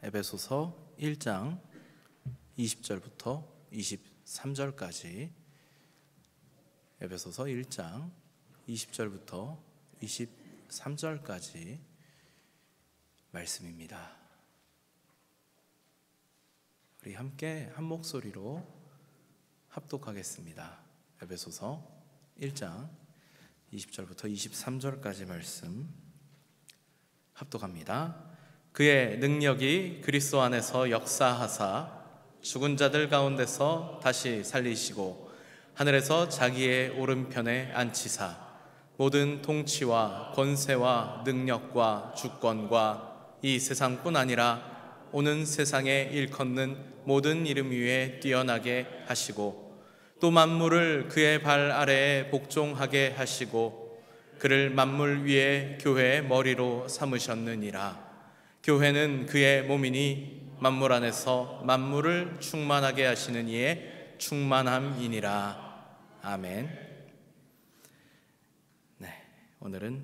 에베소서 1장 20절부터 23절까지, 에베소서 1장 20절부터 23절까지 말씀입니다. 우리 함께 한 목소리로 합독하겠습니다. 에베소서 1장 20절부터 23절까지 말씀 합독합니다. 그의 능력이 그리스도 안에서 역사하사 죽은 자들 가운데서 다시 살리시고 하늘에서 자기의 오른편에 앉히사 모든 통치와 권세와 능력과 주권과 이 세상뿐 아니라 오는 세상에 일컫는 모든 이름 위에 뛰어나게 하시고 또 만물을 그의 발 아래에 복종하게 하시고 그를 만물 위에 교회의 머리로 삼으셨느니라. 교회는 그의 몸이니 만물 안에서 만물을 충만하게 하시는 이의 충만함이니라. 아멘. 네, 오늘은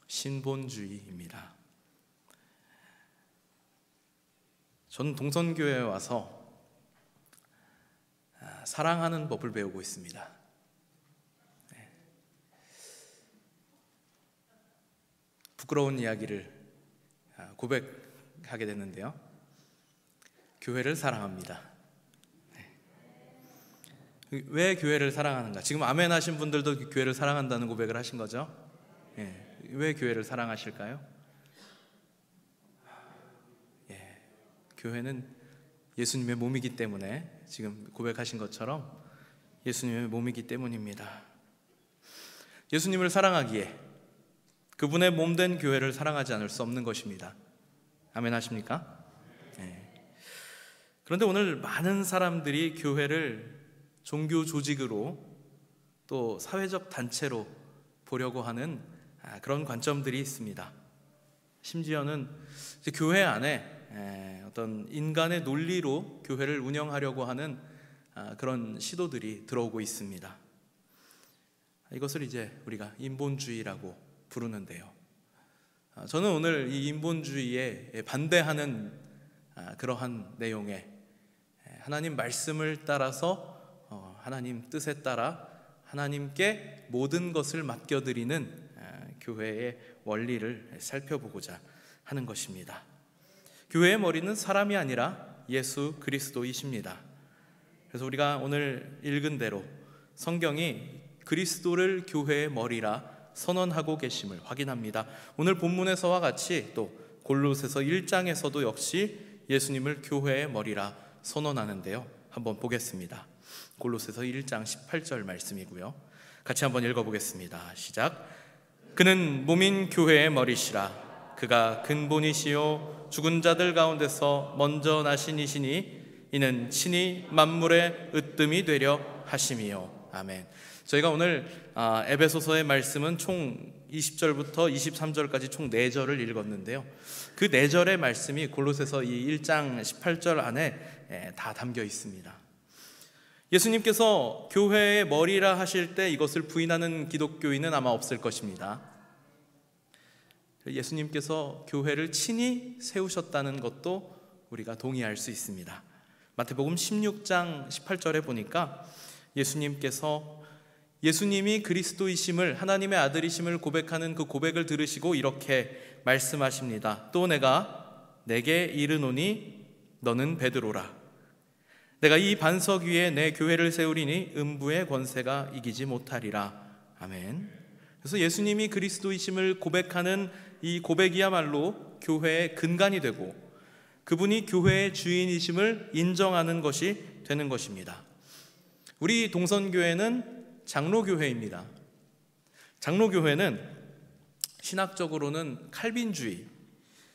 신본주의입니다. 저는 동선교회에 와서 사랑하는 법을 배우고 있습니다. 부끄러운 이야기를 고백하게 됐는데요, 교회를 사랑합니다. 왜 교회를 사랑하는가? 지금 아멘 하신 분들도 교회를 사랑한다는 고백을 하신 거죠? 왜 교회를 사랑하실까요? 교회는 예수님의 몸이기 때문에, 지금 고백하신 것처럼 예수님의 몸이기 때문입니다. 예수님을 사랑하기에 그분의 몸된 교회를 사랑하지 않을 수 없는 것입니다. 아멘 하십니까? 그런데 오늘 많은 사람들이 교회를 종교 조직으로 또 사회적 단체로 보려고 하는 그런 관점들이 있습니다. 심지어는 교회 안에 어떤 인간의 논리로 교회를 운영하려고 하는 그런 시도들이 들어오고 있습니다. 이것을 이제 우리가 인본주의라고 부르는데요, 저는 오늘 이 인본주의에 반대하는 그러한 내용에 하나님 말씀을 따라서 하나님 뜻에 따라 하나님께 모든 것을 맡겨드리는 교회의 원리를 살펴보고자 하는 것입니다. 교회의 머리는 사람이 아니라 예수 그리스도이십니다. 그래서 우리가 오늘 읽은 대로 성경이 그리스도를 교회의 머리라 선언하고 계심을 확인합니다. 오늘 본문에서와 같이 또 골로새서 1장에서도 역시 예수님을 교회의 머리라 선언하는데요, 한번 보겠습니다. 골로새서 1장 18절 말씀이고요, 같이 한번 읽어보겠습니다. 시작. 그는 몸인 교회의 머리시라. 그가 근본이시요 죽은 자들 가운데서 먼저 나신 이시니 이는 친히 만물의 으뜸이 되려 하심이요. 아멘. 저희가 오늘 에베소서의 말씀은 총 20절부터 23절까지 총 4절을 읽었는데요, 그 4절의 말씀이 골로새서 이 1장 18절 안에 다 담겨 있습니다. 예수님께서 교회의 머리라 하실 때 이것을 부인하는 기독교인은 아마 없을 것입니다. 예수님께서 교회를 친히 세우셨다는 것도 우리가 동의할 수 있습니다. 마태복음 16장 18절에 보니까 예수님이 그리스도이심을, 하나님의 아들이심을 고백하는 그 고백을 들으시고 이렇게 말씀하십니다. 또 내가 내게 이르노니 너는 베드로라. 내가 이 반석 위에 내 교회를 세우리니 음부의 권세가 이기지 못하리라. 아멘. 그래서 예수님이 그리스도이심을 고백하는 이 고백이야말로 교회의 근간이 되고 그분이 교회의 주인이심을 인정하는 것이 되는 것입니다. 우리 동선교회는 장로교회입니다. 장로교회는 신학적으로는 칼빈주의,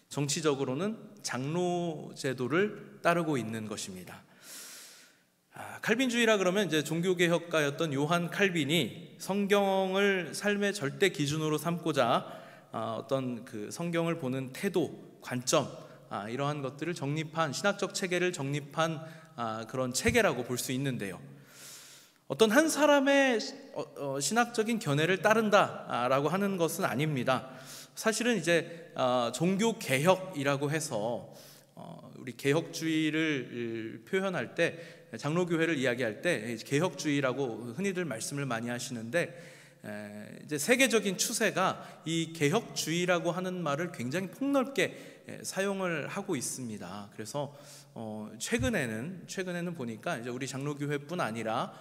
정치적으로는 장로제도를 따르고 있는 것입니다. 칼빈주의라 그러면 이제 종교개혁가였던 요한 칼빈이 성경을 삶의 절대 기준으로 삼고자 어떤 그 성경을 보는 태도, 관점, 이러한 것들을 정립한, 신학적 체계를 정립한 그런 체계라고 볼 수 있는데요, 어떤 한 사람의 신학적인 견해를 따른다라고 하는 것은 아닙니다. 사실은 이제 종교 개혁이라고 해서 우리 개혁주의를 표현할 때, 장로교회를 이야기할 때 개혁주의라고 흔히들 말씀을 많이 하시는데, 이제 세계적인 추세가 이 개혁주의라고 하는 말을 굉장히 폭넓게 사용을 하고 있습니다. 그래서 최근에는 보니까 이제 우리 장로교회뿐 아니라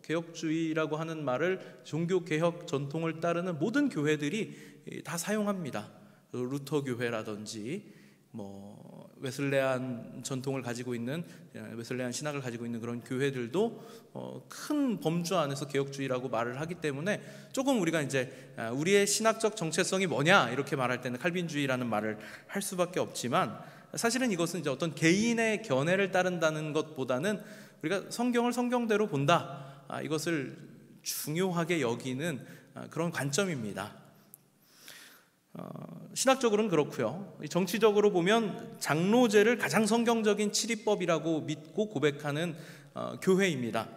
개혁주의라고 하는 말을 종교 개혁 전통을 따르는 모든 교회들이 다 사용합니다. 루터 교회라든지 웨슬레안 전통을 가지고 있는, 웨슬레안 신학을 가지고 있는 그런 교회들도 큰 범주 안에서 개혁주의라고 말을 하기 때문에, 조금 우리가 이제 우리의 신학적 정체성이 뭐냐 이렇게 말할 때는 칼빈주의라는 말을 할 수밖에 없지만, 사실은 이것은 이제 어떤 개인의 견해를 따른다는 것보다는 우리가 성경을 성경대로 본다, 이것을 중요하게 여기는 그런 관점입니다. 신학적으로는 그렇고요. 정치적으로 보면 장로제를 가장 성경적인 칠의법이라고 믿고 고백하는 교회입니다.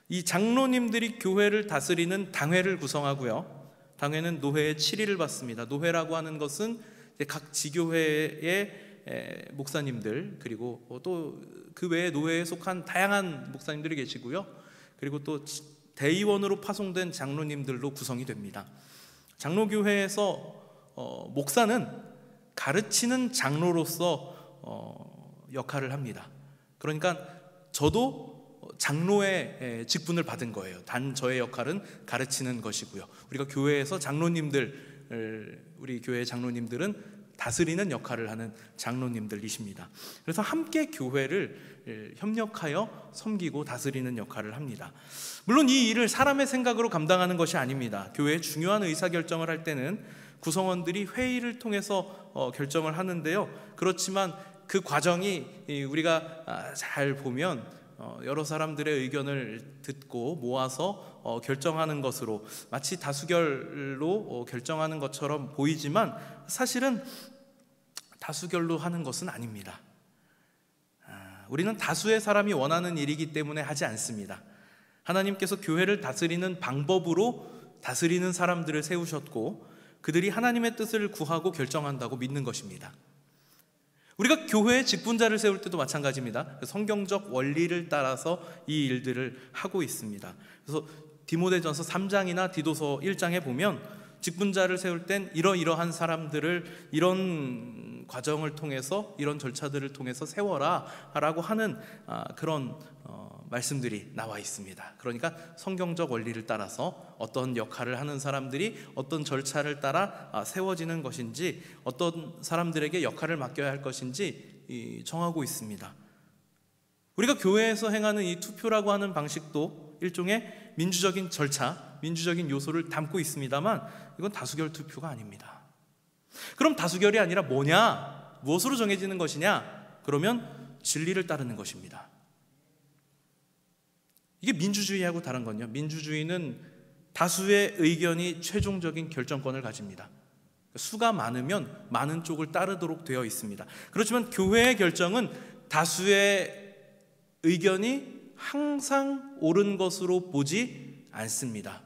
이 장로님들이 교회를 다스리는 당회를 구성하고요. 당회는 노회의 7위를 받습니다. 노회라고 하는 것은 각 지교회의 목사님들, 그리고 또 그 외에 노회에 속한 다양한 목사님들이 계시고요. 그리고 또 대의원으로 파송된 장로님들로 구성이 됩니다. 장로교회에서 목사는 가르치는 장로로서 역할을 합니다. 그러니까 저도 장로의 직분을 받은 거예요. 단 저의 역할은 가르치는 것이고요. 우리가 교회에서 우리 교회의 장로님들은 다스리는 역할을 하는 장로님들이십니다. 그래서 함께 교회를 협력하여 섬기고 다스리는 역할을 합니다. 물론 이 일을 사람의 생각으로 감당하는 것이 아닙니다. 교회의 중요한 의사결정을 할 때는 구성원들이 회의를 통해서 결정을 하는데요. 그렇지만 그 과정이 우리가 잘 보면 여러 사람들의 의견을 듣고 모아서 결정하는 것으로, 마치 다수결로 결정하는 것처럼 보이지만 사실은 다수결로 하는 것은 아닙니다. 우리는 다수의 사람이 원하는 일이기 때문에 하지 않습니다. 하나님께서 교회를 다스리는 방법으로 다스리는 사람들을 세우셨고, 그들이 하나님의 뜻을 구하고 결정한다고 믿는 것입니다. 우리가 교회의 직분자를 세울 때도 마찬가지입니다. 성경적 원리를 따라서 이 일들을 하고 있습니다. 그래서 디모데전서 3장이나 디도서 1장에 보면 직분자를 세울 땐 이러이러한 사람들을 이런 과정을 통해서, 이런 절차들을 통해서 세워라 라고 하는 그런 말씀들이 나와 있습니다. 그러니까 성경적 원리를 따라서 어떤 역할을 하는 사람들이 어떤 절차를 따라 세워지는 것인지, 어떤 사람들에게 역할을 맡겨야 할 것인지 정하고 있습니다. 우리가 교회에서 행하는 이 투표라고 하는 방식도 일종의 민주적인 절차, 민주적인 요소를 담고 있습니다만, 이건 다수결 투표가 아닙니다. 그럼 다수결이 아니라 뭐냐? 무엇으로 정해지는 것이냐? 그러면 진리를 따르는 것입니다. 이게 민주주의하고 다른 건요, 민주주의는 다수의 의견이 최종적인 결정권을 가집니다. 수가 많으면 많은 쪽을 따르도록 되어 있습니다. 그렇지만 교회의 결정은 다수의 의견이 항상 옳은 것으로 보지 않습니다.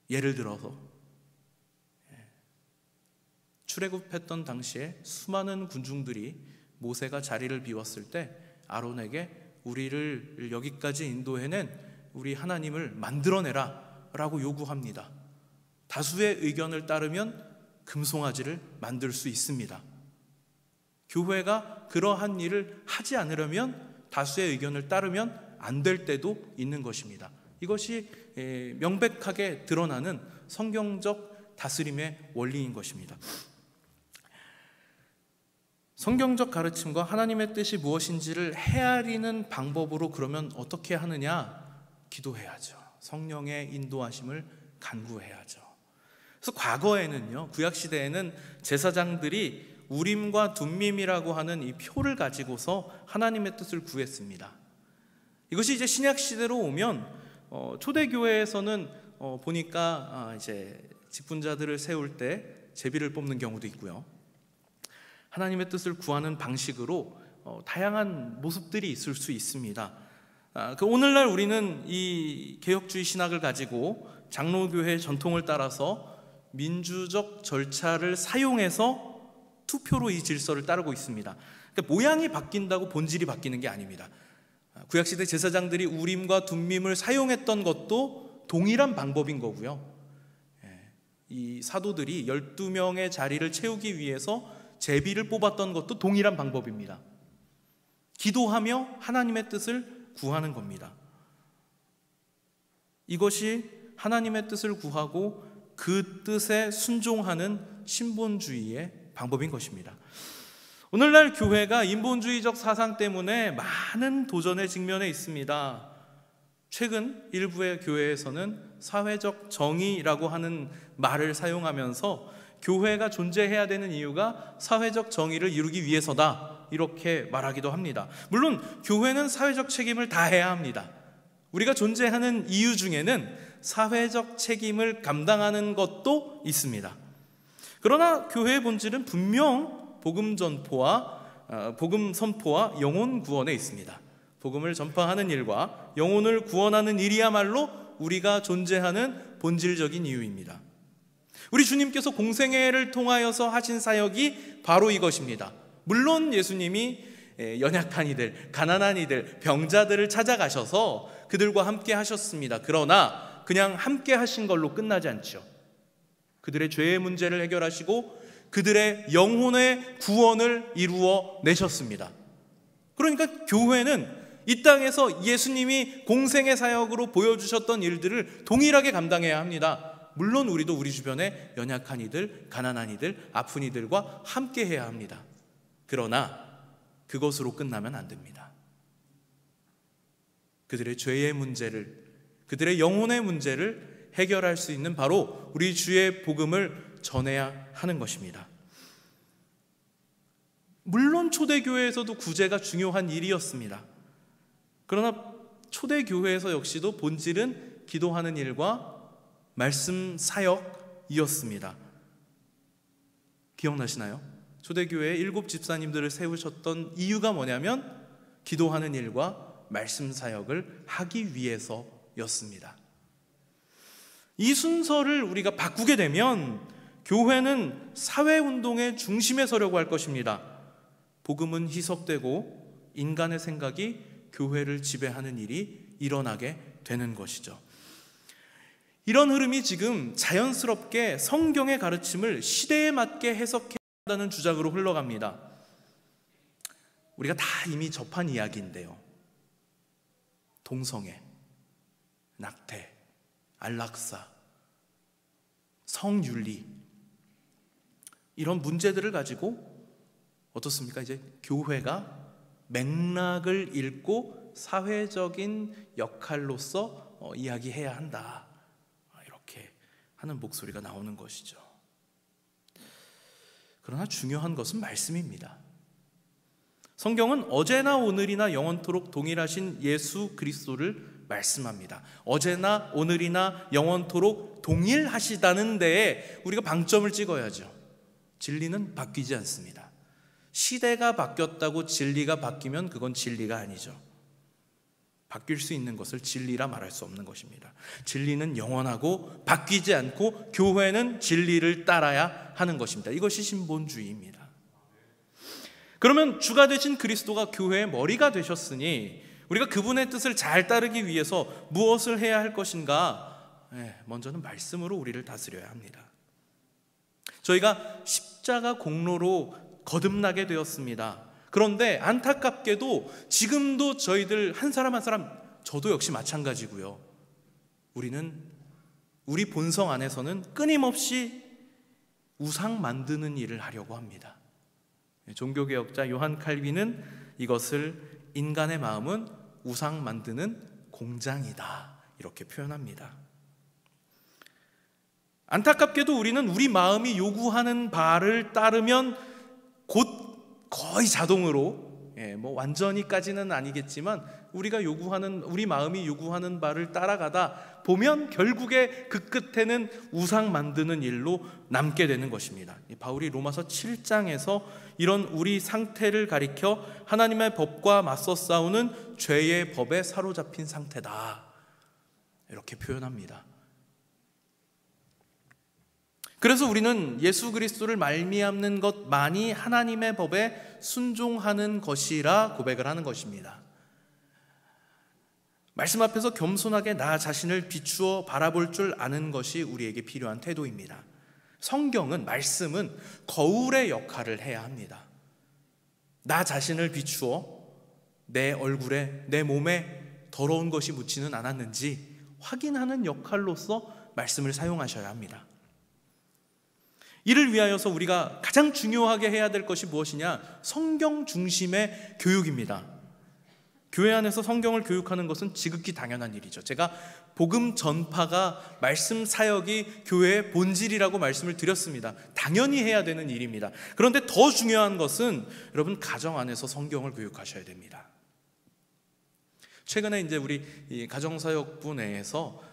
예를 들어서 출애굽했던 당시에 수많은 군중들이 모세가 자리를 비웠을 때 아론에게 우리를 여기까지 인도해낸 우리 하나님을 만들어내라 라고 요구합니다. 다수의 의견을 따르면 금송아지를 만들 수 있습니다. 교회가 그러한 일을 하지 않으려면, 다수의 의견을 따르면 안 될 때도 있는 것입니다. 이것이 명백하게 드러나는 성경적 다스림의 원리인 것입니다. 성경적 가르침과 하나님의 뜻이 무엇인지를 헤아리는 방법으로 그러면 어떻게 하느냐? 기도해야죠. 성령의 인도하심을 간구해야죠. 그래서 과거에는요, 구약시대에는 제사장들이 우림과 둠밈이라고 하는 이 표를 가지고서 하나님의 뜻을 구했습니다. 이것이 이제 신약시대로 오면 초대교회에서는 보니까 이제 직분자들을 세울 때 제비를 뽑는 경우도 있고요. 하나님의 뜻을 구하는 방식으로 다양한 모습들이 있을 수 있습니다. 오늘날 우리는 이 개혁주의 신학을 가지고 장로교회 전통을 따라서 민주적 절차를 사용해서 투표로 이 질서를 따르고 있습니다. 그러니까 모양이 바뀐다고 본질이 바뀌는 게 아닙니다. 구약시대 제사장들이 우림과 둠밈을 사용했던 것도 동일한 방법인 거고요. 이 사도들이 12명의 자리를 채우기 위해서 제비를 뽑았던 것도 동일한 방법입니다. 기도하며 하나님의 뜻을 구하는 겁니다. 이것이 하나님의 뜻을 구하고 그 뜻에 순종하는 신본주의의 방법인 것입니다. 오늘날 교회가 인본주의적 사상 때문에 많은 도전에 직면해 있습니다. 최근 일부의 교회에서는 사회적 정의라고 하는 말을 사용하면서 교회가 존재해야 되는 이유가 사회적 정의를 이루기 위해서다, 이렇게 말하기도 합니다. 물론 교회는 사회적 책임을 다해야 합니다. 우리가 존재하는 이유 중에는 사회적 책임을 감당하는 것도 있습니다. 그러나 교회의 본질은 분명 복음 선포와 영혼 구원에 있습니다. 복음을 전파하는 일과 영혼을 구원하는 일이야말로 우리가 존재하는 본질적인 이유입니다. 우리 주님께서 공생애를 통하여서 하신 사역이 바로 이것입니다. 물론 예수님이 연약한 이들, 가난한 이들, 병자들을 찾아가셔서 그들과 함께 하셨습니다. 그러나 그냥 함께 하신 걸로 끝나지 않죠. 그들의 죄의 문제를 해결하시고 그들의 영혼의 구원을 이루어 내셨습니다. 그러니까 교회는 이 땅에서 예수님이 공생의 사역으로 보여주셨던 일들을 동일하게 감당해야 합니다. 물론 우리도 우리 주변에 연약한 이들, 가난한 이들, 아픈 이들과 함께 해야 합니다. 그러나 그것으로 끝나면 안 됩니다. 그들의 죄의 문제를, 그들의 영혼의 문제를 해결할 수 있는 바로 우리 주의 복음을 전해야 하는 것입니다. 물론 초대교회에서도 구제가 중요한 일이었습니다. 그러나 초대교회에서 역시도 본질은 기도하는 일과 말씀 사역이었습니다. 기억나시나요? 초대교회에 7 집사님들을 세우셨던 이유가 뭐냐면 기도하는 일과 말씀 사역을 하기 위해서였습니다. 이 순서를 우리가 바꾸게 되면 교회는 사회운동의 중심에 서려고 할 것입니다. 복음은 희석되고 인간의 생각이 교회를 지배하는 일이 일어나게 되는 것이죠. 이런 흐름이 지금 자연스럽게 성경의 가르침을 시대에 맞게 해석해야 한다는 주장으로 흘러갑니다. 우리가 다 이미 접한 이야기인데요. 동성애, 낙태, 안락사, 성윤리, 이런 문제들을 가지고 어떻습니까? 이제 교회가 맥락을 읽고 사회적인 역할로서 이야기해야 한다, 이렇게 하는 목소리가 나오는 것이죠. 그러나 중요한 것은 말씀입니다. 성경은 어제나 오늘이나 영원토록 동일하신 예수 그리스도를 말씀합니다. 어제나 오늘이나 영원토록 동일하시다는 데에 우리가 방점을 찍어야죠. 진리는 바뀌지 않습니다. 시대가 바뀌었다고 진리가 바뀌면 그건 진리가 아니죠. 바뀔 수 있는 것을 진리라 말할 수 없는 것입니다. 진리는 영원하고 바뀌지 않고 교회는 진리를 따라야 하는 것입니다. 이것이 신본주의입니다. 그러면 주가 되신 그리스도가 교회의 머리가 되셨으니 우리가 그분의 뜻을 잘 따르기 위해서 무엇을 해야 할 것인가? 먼저는 말씀으로 우리를 다스려야 합니다. 저희가 십자가 공로로 거듭나게 되었습니다. 그런데 안타깝게도 지금도 저희들 한 사람 한 사람, 저도 역시 마찬가지고요, 우리는 우리 본성 안에서는 끊임없이 우상 만드는 일을 하려고 합니다. 종교개혁자 요한 칼빈은 이것을 인간의 마음은 우상 만드는 공장이다, 이렇게 표현합니다. 안타깝게도 우리는 우리 마음이 요구하는 바를 따르면 곧 거의 자동으로 뭐 완전히까지는 아니겠지만 우리 마음이 요구하는 바를 따라가다 보면 결국에 그 끝에는 우상 만드는 일로 남게 되는 것입니다. 바울이 로마서 7장에서 이런 우리 상태를 가리켜 하나님의 법과 맞서 싸우는 죄의 법에 사로잡힌 상태다, 이렇게 표현합니다. 그래서 우리는 예수 그리스도를 말미암는 것만이 하나님의 법에 순종하는 것이라 고백을 하는 것입니다. 말씀 앞에서 겸손하게 나 자신을 비추어 바라볼 줄 아는 것이 우리에게 필요한 태도입니다. 성경은, 말씀은 거울의 역할을 해야 합니다. 나 자신을 비추어 내 얼굴에, 내 몸에 더러운 것이 묻지는 않았는지 확인하는 역할로서 말씀을 사용하셔야 합니다. 이를 위하여서 우리가 가장 중요하게 해야 될 것이 무엇이냐? 성경 중심의 교육입니다. 교회 안에서 성경을 교육하는 것은 지극히 당연한 일이죠. 제가 복음 전파가, 말씀 사역이 교회의 본질이라고 말씀을 드렸습니다. 당연히 해야 되는 일입니다. 그런데 더 중요한 것은 여러분, 가정 안에서 성경을 교육하셔야 됩니다. 최근에 이제 우리 이 가정사역부 내에서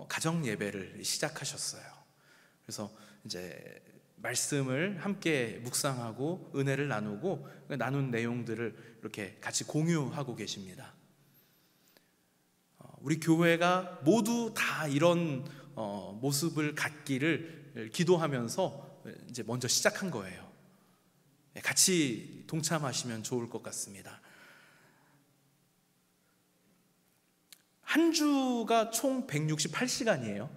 가정 예배를 시작하셨어요. 그래서 이제 말씀을 함께 묵상하고 은혜를 나누고 나눈 내용들을 이렇게 같이 공유하고 계십니다. 우리 교회가 모두 다 이런 모습을 갖기를 기도하면서 이제 먼저 시작한 거예요. 같이 동참하시면 좋을 것 같습니다. 한 주가 총 168시간이에요.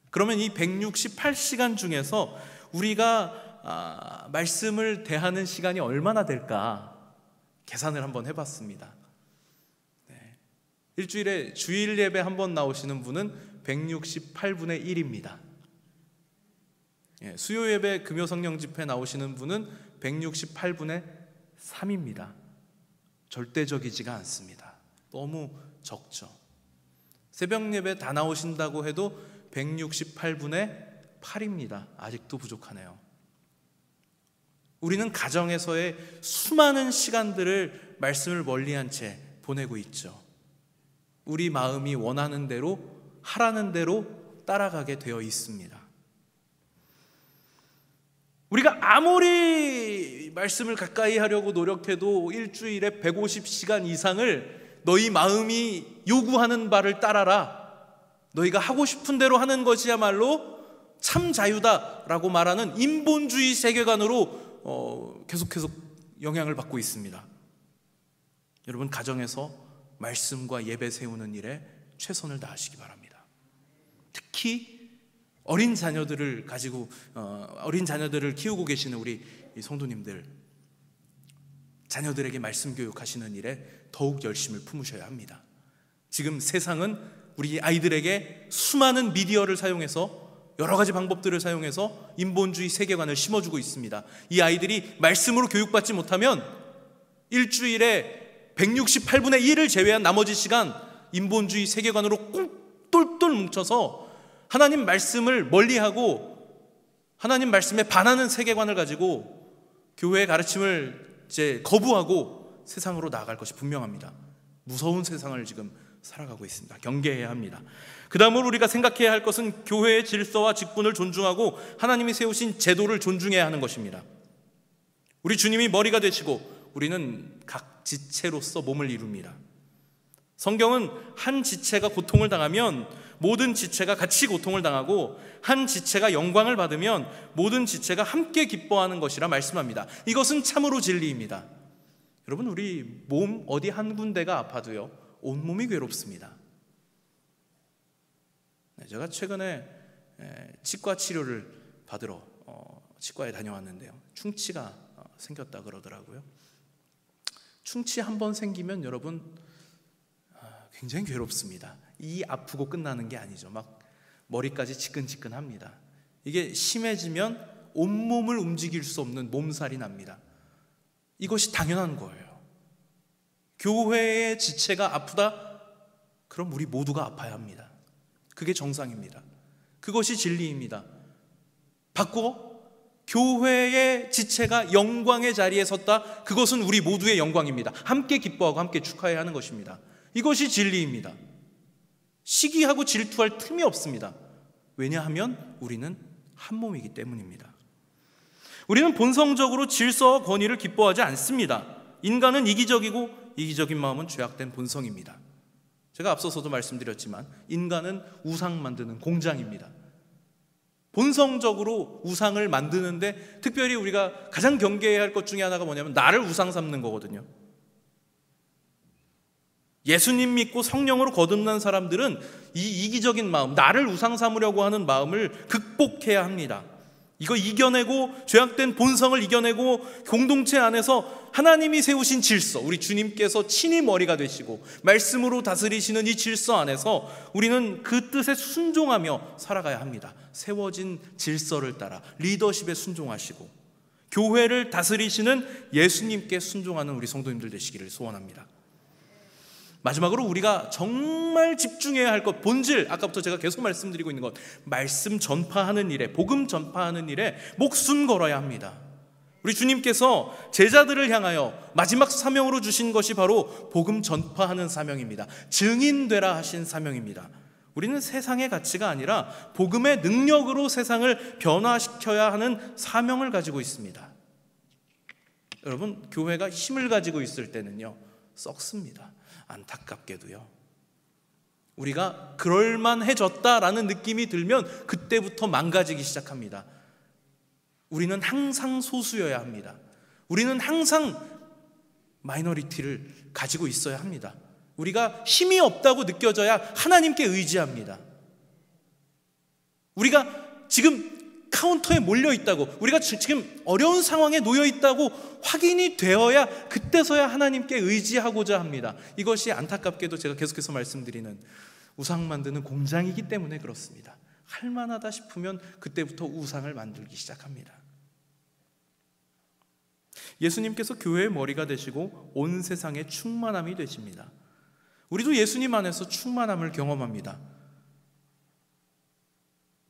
그러면 이 168시간 중에서 우리가 말씀을 대하는 시간이 얼마나 될까 계산을 한번 해봤습니다. 일주일에 주일 예배 한번 나오시는 분은 168분의 1입니다. 수요 예배 금요 성령 집회 나오시는 분은 168분의 3입니다. 절대적이지가 않습니다. 너무 적죠. 새벽 예배 다 나오신다고 해도 168분의 8입니다. 아직도 부족하네요. 우리는 가정에서의 수많은 시간들을 말씀을 멀리한 채 보내고 있죠. 우리 마음이 원하는 대로, 하라는 대로 따라가게 되어 있습니다. 우리가 아무리 말씀을 가까이 하려고 노력해도 일주일에 150시간 이상을 너희 마음이 요구하는 바를 따라라, 너희가 하고 싶은 대로 하는 것이야말로 참 자유다라고 말하는 인본주의 세계관으로 계속해서 영향을 받고 있습니다. 여러분, 가정에서 말씀과 예배 세우는 일에 최선을 다하시기 바랍니다. 특히 어린 자녀들을 키우고 계시는 우리 성도님들, 자녀들에게 말씀 교육하시는 일에 더욱 열심을 품으셔야 합니다. 지금 세상은 우리 아이들에게 수많은 미디어를 사용해서, 여러 가지 방법들을 사용해서 인본주의 세계관을 심어주고 있습니다. 이 아이들이 말씀으로 교육받지 못하면 일주일에 168분의 1을 제외한 나머지 시간 인본주의 세계관으로 꼭 똘똘 뭉쳐서 하나님 말씀을 멀리하고 하나님 말씀에 반하는 세계관을 가지고 교회의 가르침을 이제 거부하고 세상으로 나아갈 것이 분명합니다. 무서운 세상을 지금 살아가고 있습니다. 경계해야 합니다. 그 다음으로 우리가 생각해야 할 것은 교회의 질서와 직분을 존중하고 하나님이 세우신 제도를 존중해야 하는 것입니다. 우리 주님이 머리가 되시고 우리는 각 지체로서 몸을 이룹니다. 성경은 한 지체가 고통을 당하면 모든 지체가 같이 고통을 당하고, 한 지체가 영광을 받으면 모든 지체가 함께 기뻐하는 것이라 말씀합니다. 이것은 참으로 진리입니다. 여러분, 우리 몸 어디 한 군데가 아파도요, 온몸이 괴롭습니다. 제가 최근에 치과 치료를 받으러 치과에 다녀왔는데요, 충치가 생겼다 그러더라고요. 충치 한번 생기면 여러분 굉장히 괴롭습니다. 이 아프고 끝나는 게 아니죠. 막 머리까지 지끈지끈합니다. 이게 심해지면 온몸을 움직일 수 없는 몸살이 납니다. 이것이 당연한 거예요. 교회의 지체가 아프다? 그럼 우리 모두가 아파야 합니다. 그게 정상입니다. 그것이 진리입니다. 바꿔 교회의 지체가 영광의 자리에 섰다. 그것은 우리 모두의 영광입니다. 함께 기뻐하고 함께 축하해야 하는 것입니다. 이것이 진리입니다. 시기하고 질투할 틈이 없습니다. 왜냐하면 우리는 한 몸이기 때문입니다. 우리는 본성적으로 질서와 권위를 기뻐하지 않습니다. 인간은 이기적이고 이기적인 마음은 죄악된 본성입니다. 제가 앞서서도 말씀드렸지만 인간은 우상 만드는 공장입니다. 본성적으로 우상을 만드는데 특별히 우리가 가장 경계해야 할 것 중에 하나가 뭐냐면 나를 우상 삼는 거거든요. 예수님 믿고 성령으로 거듭난 사람들은 이 이기적인 마음, 나를 우상 삼으려고 하는 마음을 극복해야 합니다. 이거 이겨내고 죄악된 본성을 이겨내고 공동체 안에서 하나님이 세우신 질서, 우리 주님께서 친히 머리가 되시고 말씀으로 다스리시는 이 질서 안에서 우리는 그 뜻에 순종하며 살아가야 합니다. 세워진 질서를 따라 리더십에 순종하시고 교회를 다스리시는 예수님께 순종하는 우리 성도님들 되시기를 소원합니다. 마지막으로 우리가 정말 집중해야 할 것, 본질, 아까부터 제가 계속 말씀드리고 있는 것, 말씀 전파하는 일에, 복음 전파하는 일에 목숨 걸어야 합니다. 우리 주님께서 제자들을 향하여 마지막 사명으로 주신 것이 바로 복음 전파하는 사명입니다. 증인되라 하신 사명입니다. 우리는 세상의 가치가 아니라 복음의 능력으로 세상을 변화시켜야 하는 사명을 가지고 있습니다. 여러분, 교회가 힘을 가지고 있을 때는요, 썩습니다. 안타깝게도요, 우리가 그럴만해졌다라는 느낌이 들면 그때부터 망가지기 시작합니다. 우리는 항상 소수여야 합니다. 우리는 항상 마이너리티를 가지고 있어야 합니다. 우리가 힘이 없다고 느껴져야 하나님께 의지합니다. 우리가 지금 카운터에 몰려 있다고, 우리가 지금 어려운 상황에 놓여 있다고 확인이 되어야 그때서야 하나님께 의지하고자 합니다. 이것이 안타깝게도 제가 계속해서 말씀드리는 우상 만드는 공장이기 때문에 그렇습니다. 할만하다 싶으면 그때부터 우상을 만들기 시작합니다. 예수님께서 교회의 머리가 되시고 온 세상의 충만함이 되십니다. 우리도 예수님 안에서 충만함을 경험합니다.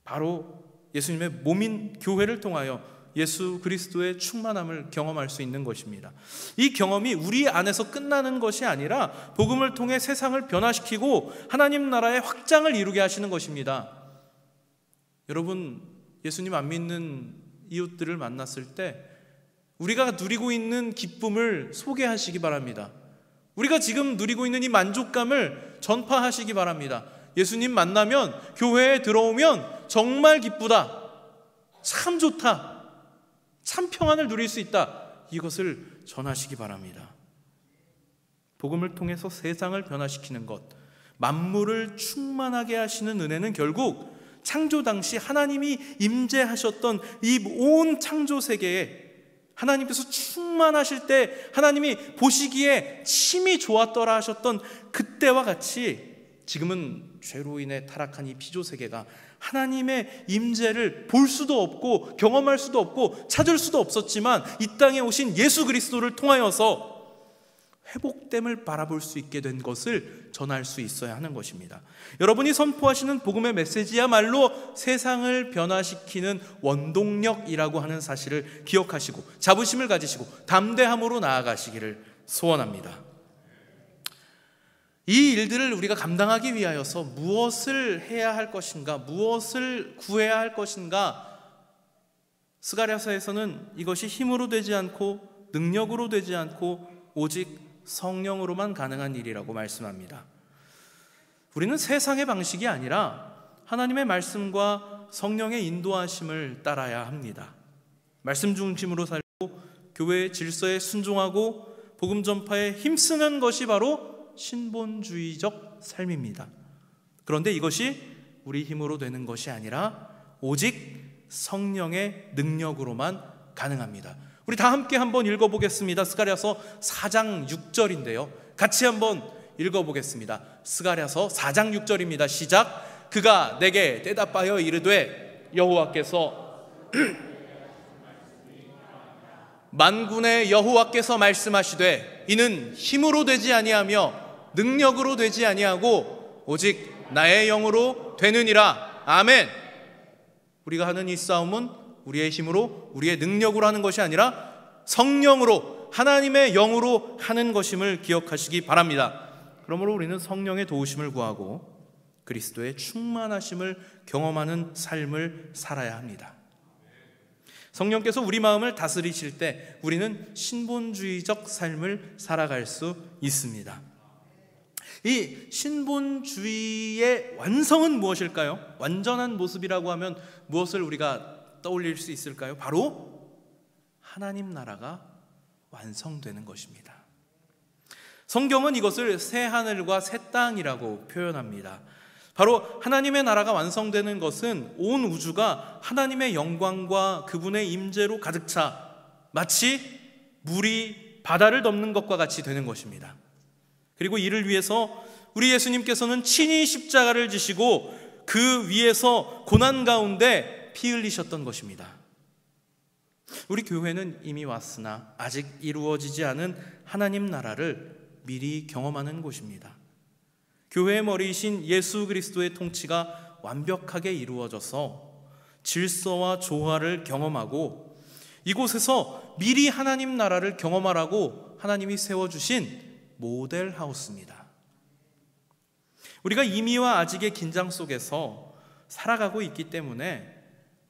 바로 예수님의 몸인 교회를 통하여 예수 그리스도의 충만함을 경험할 수 있는 것입니다. 이 경험이 우리 안에서 끝나는 것이 아니라 복음을 통해 세상을 변화시키고 하나님 나라의 확장을 이루게 하시는 것입니다. 여러분, 예수님 안 믿는 이웃들을 만났을 때 우리가 누리고 있는 기쁨을 소개하시기 바랍니다. 우리가 지금 누리고 있는 이 만족감을 전파하시기 바랍니다. 예수님 만나면, 교회에 들어오면 정말 기쁘다, 참 좋다, 참 평안을 누릴 수 있다, 이것을 전하시기 바랍니다. 복음을 통해서 세상을 변화시키는 것, 만물을 충만하게 하시는 은혜는 결국 창조 당시 하나님이 임재하셨던 이 온 창조 세계에 하나님께서 충만하실 때 하나님이 보시기에 심히 좋았더라 하셨던 그때와 같이 지금은 죄로 인해 타락한 이 피조세계가 하나님의 임재를 볼 수도 없고 경험할 수도 없고 찾을 수도 없었지만 이 땅에 오신 예수 그리스도를 통하여서 회복됨을 바라볼 수 있게 된 것을 전할 수 있어야 하는 것입니다. 여러분이 선포하시는 복음의 메시지야말로 세상을 변화시키는 원동력이라고 하는 사실을 기억하시고 자부심을 가지시고 담대함으로 나아가시기를 소원합니다. 이 일들을 우리가 감당하기 위하여서 무엇을 해야 할 것인가, 무엇을 구해야 할 것인가, 스가랴서에서는 이것이 힘으로 되지 않고 능력으로 되지 않고 오직 성령으로만 가능한 일이라고 말씀합니다. 우리는 세상의 방식이 아니라 하나님의 말씀과 성령의 인도하심을 따라야 합니다. 말씀 중심으로 살고 교회의 질서에 순종하고 복음 전파에 힘쓰는 것이 바로 신본주의적 삶입니다. 그런데 이것이 우리 힘으로 되는 것이 아니라 오직 성령의 능력으로만 가능합니다. 우리 다 함께 한번 읽어보겠습니다. 스가랴서 4장 6절인데요 같이 한번 읽어보겠습니다. 스가랴서 4장 6절입니다. 시작. 그가 내게 대답하여 이르되 여호와께서 만군의 여호와께서 말씀하시되 이는 힘으로 되지 아니하며 능력으로 되지 아니하고 오직 나의 영으로 되느니라. 아멘. 우리가 하는 이 싸움은 우리의 힘으로, 우리의 능력으로 하는 것이 아니라 성령으로, 하나님의 영으로 하는 것임을 기억하시기 바랍니다. 그러므로 우리는 성령의 도우심을 구하고 그리스도의 충만하심을 경험하는 삶을 살아야 합니다. 성령께서 우리 마음을 다스리실 때 우리는 신본주의적 삶을 살아갈 수 있습니다. 이 신본주의의 완성은 무엇일까요? 완전한 모습이라고 하면 무엇을 우리가 떠올릴 수 있을까요? 바로 하나님 나라가 완성되는 것입니다. 성경은 이것을 새 하늘과 새 땅이라고 표현합니다. 바로 하나님의 나라가 완성되는 것은 온 우주가 하나님의 영광과 그분의 임재로 가득 차 마치 물이 바다를 덮는 것과 같이 되는 것입니다. 그리고 이를 위해서 우리 예수님께서는 친히 십자가를 지시고 그 위에서 고난 가운데 피 흘리셨던 것입니다. 우리 교회는 이미 왔으나 아직 이루어지지 않은 하나님 나라를 미리 경험하는 곳입니다. 교회의 머리이신 예수 그리스도의 통치가 완벽하게 이루어져서 질서와 조화를 경험하고 이곳에서 미리 하나님 나라를 경험하라고 하나님이 세워주신 모델 하우스입니다. 우리가 이미와 아직의 긴장 속에서 살아가고 있기 때문에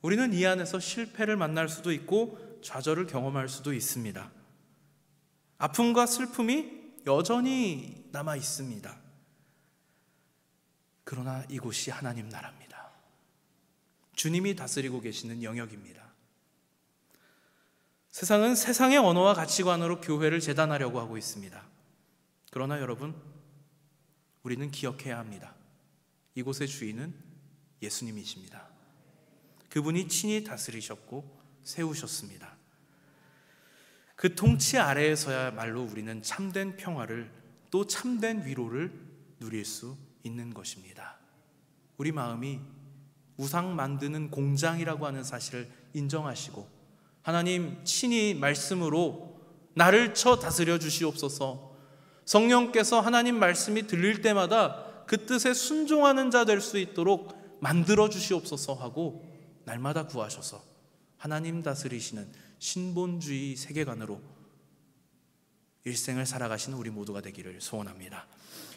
우리는 이 안에서 실패를 만날 수도 있고 좌절을 경험할 수도 있습니다. 아픔과 슬픔이 여전히 남아 있습니다. 그러나 이곳이 하나님 나라입니다. 주님이 다스리고 계시는 영역입니다. 세상은 세상의 언어와 가치관으로 교회를 재단하려고 하고 있습니다. 그러나 여러분, 우리는 기억해야 합니다. 이곳의 주인은 예수님이십니다. 그분이 친히 다스리셨고 세우셨습니다. 그 통치 아래에서야말로 우리는 참된 평화를 또 참된 위로를 누릴 수 있는 것입니다. 우리 마음이 우상 만드는 공장이라고 하는 사실을 인정하시고 하나님 친히 말씀으로 나를 쳐 다스려 주시옵소서. 성령께서 하나님 말씀이 들릴 때마다 그 뜻에 순종하는 자 될 수 있도록 만들어 주시옵소서 하고 날마다 구하셔서 하나님 다스리시는 신본주의 세계관으로 일생을 살아가시는 우리 모두가 되기를 소원합니다.